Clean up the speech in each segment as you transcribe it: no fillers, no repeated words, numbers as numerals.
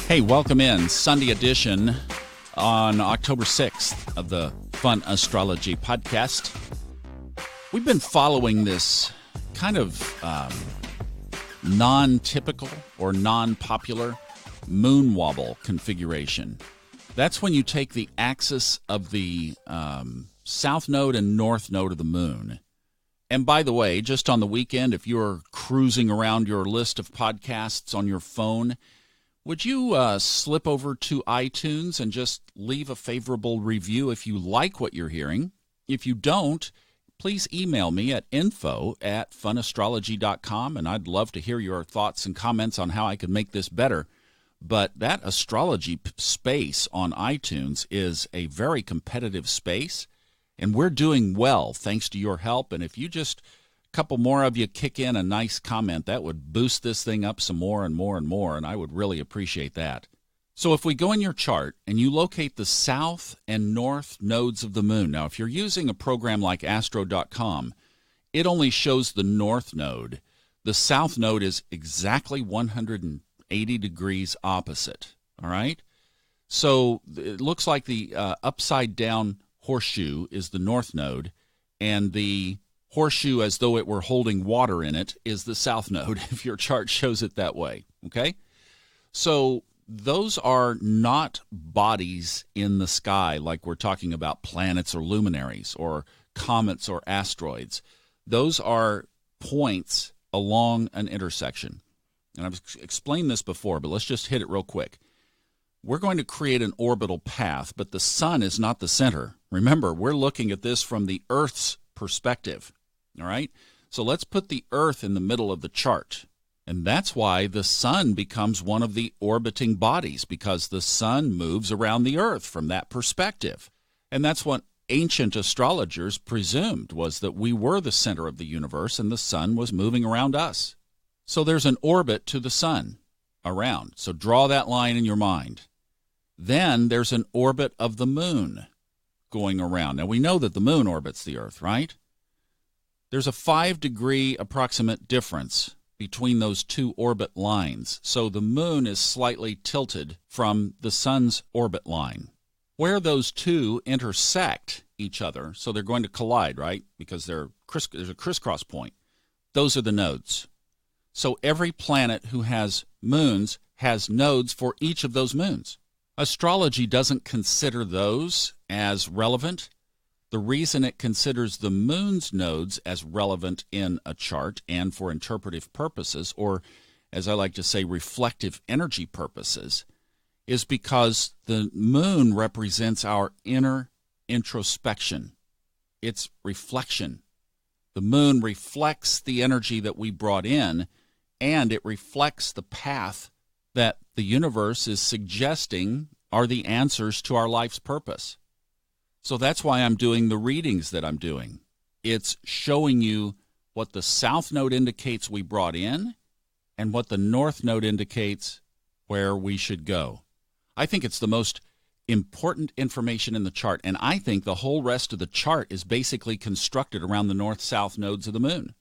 Hey, welcome in. Sunday edition on October 6th of the Fun Astrology podcast. We've been following this kind of non-typical or non-popular Moon Wobble configuration. That's when you take the axis of the south node and north node of the moon. And by the way, just on the weekend, if you're cruising around your list of podcasts on your phone, would you slip over to iTunes and just leave a favorable review if you like what you're hearing? If you don't, please email me at info@funastrology.com, and I'd love to hear your thoughts and comments on how I can make this better. But that astrology space on iTunes is a very competitive space, and we're doing well thanks to your help. And if you just couple more of you kick in a nice comment, that would boost this thing up some more and more and more, and I would really appreciate that. So if we go in your chart and you locate the south and north nodes of the moon, now if you're using a program like astro.com, it only shows the north node. The south node is exactly 180 degrees opposite, all right? So it looks like the upside down horseshoe is the north node, and the horseshoe, as though it were holding water in it, is the south node, if your chart shows it that way, okay? So those are not bodies in the sky like we're talking about planets or luminaries or comets or asteroids. Those are points along an intersection. And I've explained this before, but let's just hit it real quick. We're going to create an orbital path, but the sun is not the center. Remember, we're looking at this from the Earth's perspective. All right, so let's put the Earth in the middle of the chart. And that's why the sun becomes one of the orbiting bodies, because the sun moves around the Earth from that perspective. And that's what ancient astrologers presumed, was that we were the center of the universe and the sun was moving around us. So there's an orbit to the sun around. So draw that line in your mind. Then there's an orbit of the moon going around. Now we know that the moon orbits the Earth, right? There's a 5-degree approximate difference between those two orbit lines, so the moon is slightly tilted from the sun's orbit line. Where those two intersect each other, so they're going to collide, right? Because there's a crisscross point. Those are the nodes. So every planet who has moons has nodes for each of those moons. Astrology doesn't consider those as relevant. The reason it considers the moon's nodes as relevant in a chart and for interpretive purposes, or as I like to say, reflective energy purposes, is because the moon represents our inner introspection. It's reflection. The moon reflects the energy that we brought in, and it reflects the path that the universe is suggesting are the answers to our life's purpose. So that's why I'm doing the readings that I'm doing. It's showing you what the south node indicates we brought in and what the north node indicates where we should go. I think it's the most important information in the chart, and I think the whole rest of the chart is basically constructed around the north-south nodes of the moon.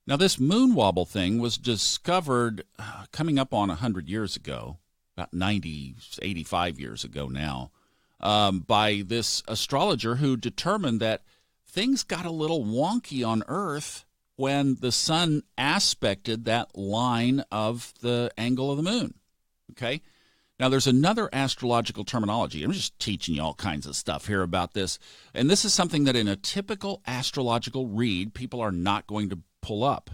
Now, this moon wobble thing was discovered coming up on 100 years ago, about 85 years ago now, by this astrologer who determined that things got a little wonky on Earth when the sun aspected that line of the angle of the moon. Okay? Now, there's another astrological terminology. I'm just teaching you all kinds of stuff here about this. And this is something that in a typical astrological read, people are not going to pull up.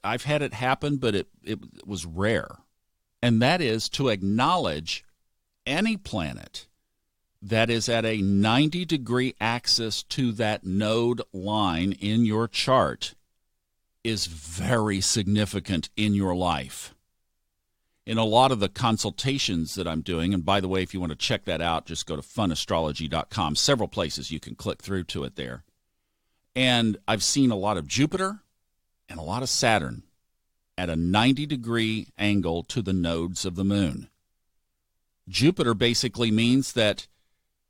I've had it happen, but it was rare. And that is to acknowledge any planet that is at a 90-degree axis to that node line in your chart is very significant in your life. In a lot of the consultations that I'm doing, and by the way, if you want to check that out, just go to funastrology.com. Several places you can click through to it there. And I've seen a lot of Jupiter and a lot of Saturn at a 90-degree angle to the nodes of the moon. Jupiter basically means that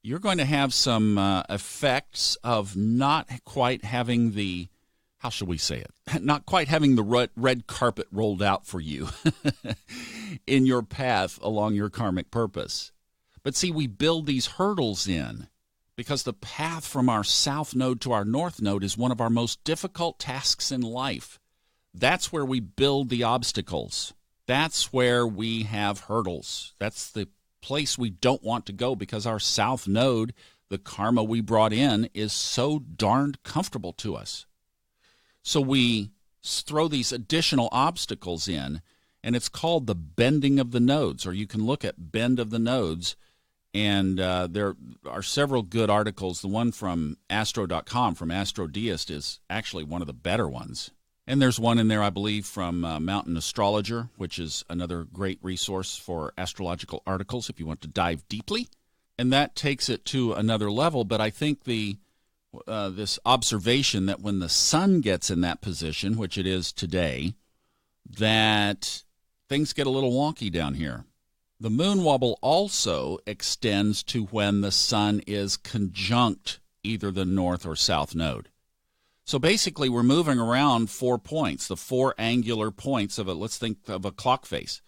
you're going to have some effects of not quite having the how shall we say it? Not quite having the red carpet rolled out for you in your path along your karmic purpose. But see, we build these hurdles in because the path from our south node to our north node is one of our most difficult tasks in life. That's where we build the obstacles. That's where we have hurdles. That's the place we don't want to go because our south node, the karma we brought in, is so darned comfortable to us. So we throw these additional obstacles in, and it's called the bending of the nodes, or you can look at bend of the nodes, and there are several good articles. The one from astro.com, from AstroDeist, is actually one of the better ones. And there's one in there, I believe, from Mountain Astrologer, which is another great resource for astrological articles if you want to dive deeply. And that takes it to another level, but I think this observation that when the sun gets in that position, which it is today, that things get a little wonky down here. The moon wobble also extends to when the sun is conjunct either the north or south node. So basically we're moving around 4 points, the 4 angular points of let's think of a clock face.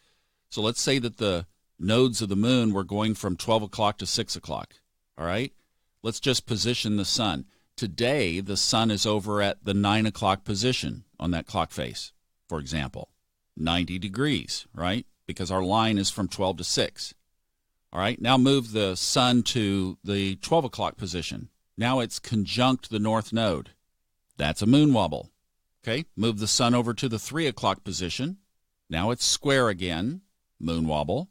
So let's say that the nodes of the moon were going from 12 o'clock to 6 o'clock, all right? Let's just position the sun. Today, the sun is over at the 9 o'clock position on that clock face, for example. 90 degrees, right? Because our line is from 12 to 6. All right, now move the sun to the 12 o'clock position. Now it's conjunct the north node. That's a moon wobble. Okay, move the sun over to the 3 o'clock position. Now it's square again, moon wobble.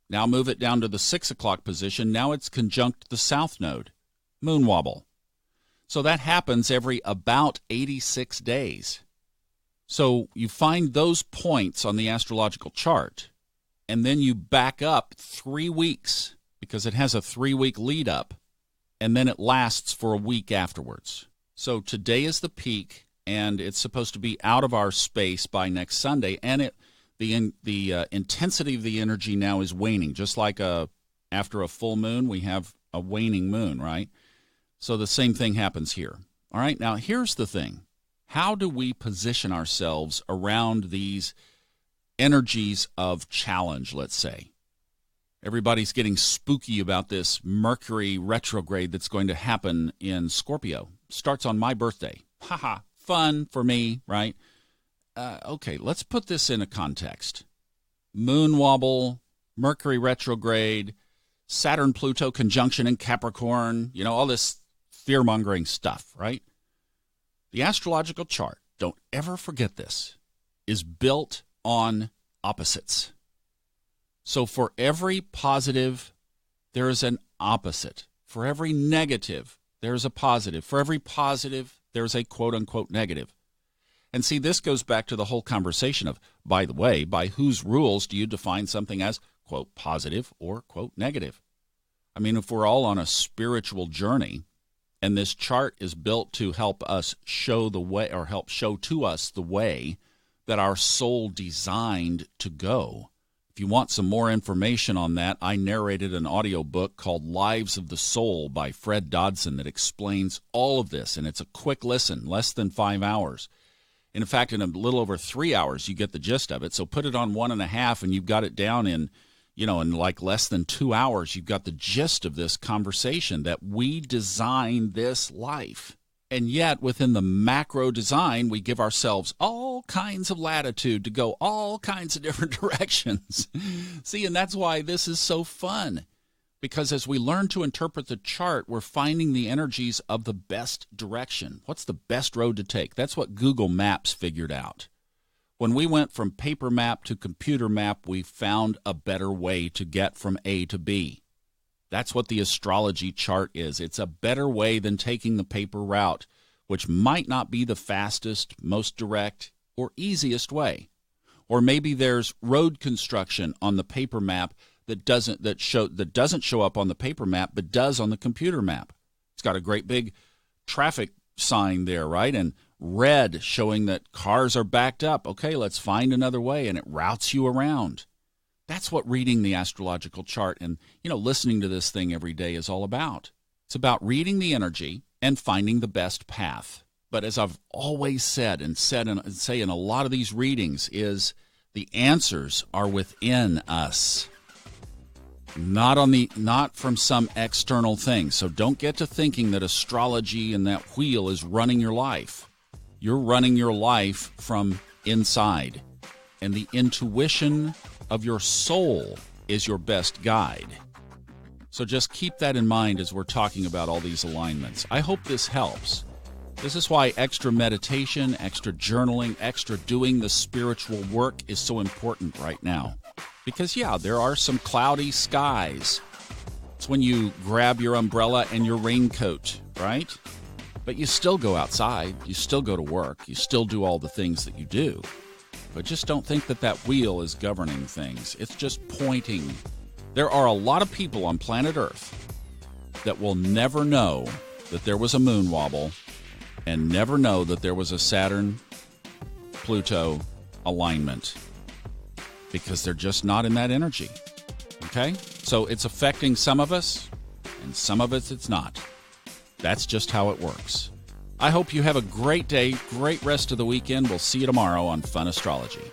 Now move it down to the 6 o'clock position. Now it's conjunct the south node, moon wobble. So that happens every about 86 days. So you find those points on the astrological chart, and then you back up 3 weeks because it has a 3-week lead up, and then it lasts for a week afterwards. So today is the peak, and it's supposed to be out of our space by next Sunday, and the intensity of the energy now is waning. Just like after a full moon, we have a waning moon, right? So the same thing happens here. All right, now here's the thing. How do we position ourselves around these energies of challenge, let's say? Everybody's getting spooky about this Mercury retrograde that's going to happen in Scorpio. Starts on my birthday. Haha, fun for me, right? Okay, let's put this in a context. Moon wobble, Mercury retrograde, Saturn-Pluto conjunction in Capricorn, all this fear-mongering stuff, right? The astrological chart, don't ever forget this, is built on opposites. So for every positive, there is an opposite. For every negative, there is a positive. For every positive, there's a quote-unquote negative. And see, this goes back to the whole conversation of, by the way, by whose rules do you define something as, quote, positive or, quote, negative? I mean, if we're all on a spiritual journey, and this chart is built to help us show the way, or help show to us the way that our soul designed to go. If you want some more information on that, I narrated an audiobook called Lives of the Soul by Fred Dodson that explains all of this, and it's a quick listen, less than 5 hours. And in fact, in a little over 3 hours, you get the gist of it. So put it on 1.5, and you've got it down in like less than 2 hours, you've got the gist of this conversation that we design this life. And yet, within the macro design, we give ourselves all kinds of latitude to go all kinds of different directions. See, and that's why this is so fun. Because as we learn to interpret the chart, we're finding the energies of the best direction. What's the best road to take? That's what Google Maps figured out. When we went from paper map to computer map, we found a better way to get from A to B. That's what the astrology chart is. It's a better way than taking the paper route, which might not be the fastest, most direct, or easiest way. Or maybe there's road construction on the paper map that doesn't show up on the paper map, but does on the computer map. It's got a great big traffic sign there, right? And red showing that cars are backed up. Okay, let's find another way, and it routes you around. That's what reading the astrological chart and, listening to this thing every day is all about. It's about reading the energy and finding the best path. But as I've always said and say in a lot of these readings is the answers are within us, not from some external thing. So don't get to thinking that astrology and that wheel is running your life. You're running your life from inside, and the intuition of your soul is your best guide. So just keep that in mind as we're talking about all these alignments. I hope this helps. This is why extra meditation, extra journaling, extra doing the spiritual work is so important right now. Because, yeah, there are some cloudy skies. It's when you grab your umbrella and your raincoat, right? But you still go outside. You still go to work. You still do all the things that you do. But just don't think that that wheel is governing things. It's just pointing. There are a lot of people on planet Earth that will never know that there was a moon wobble and never know that there was a Saturn-Pluto alignment because they're just not in that energy. Okay? So it's affecting some of us, and some of us it's not. That's just how it works. I hope you have a great day, great rest of the weekend. We'll see you tomorrow on Fun Astrology.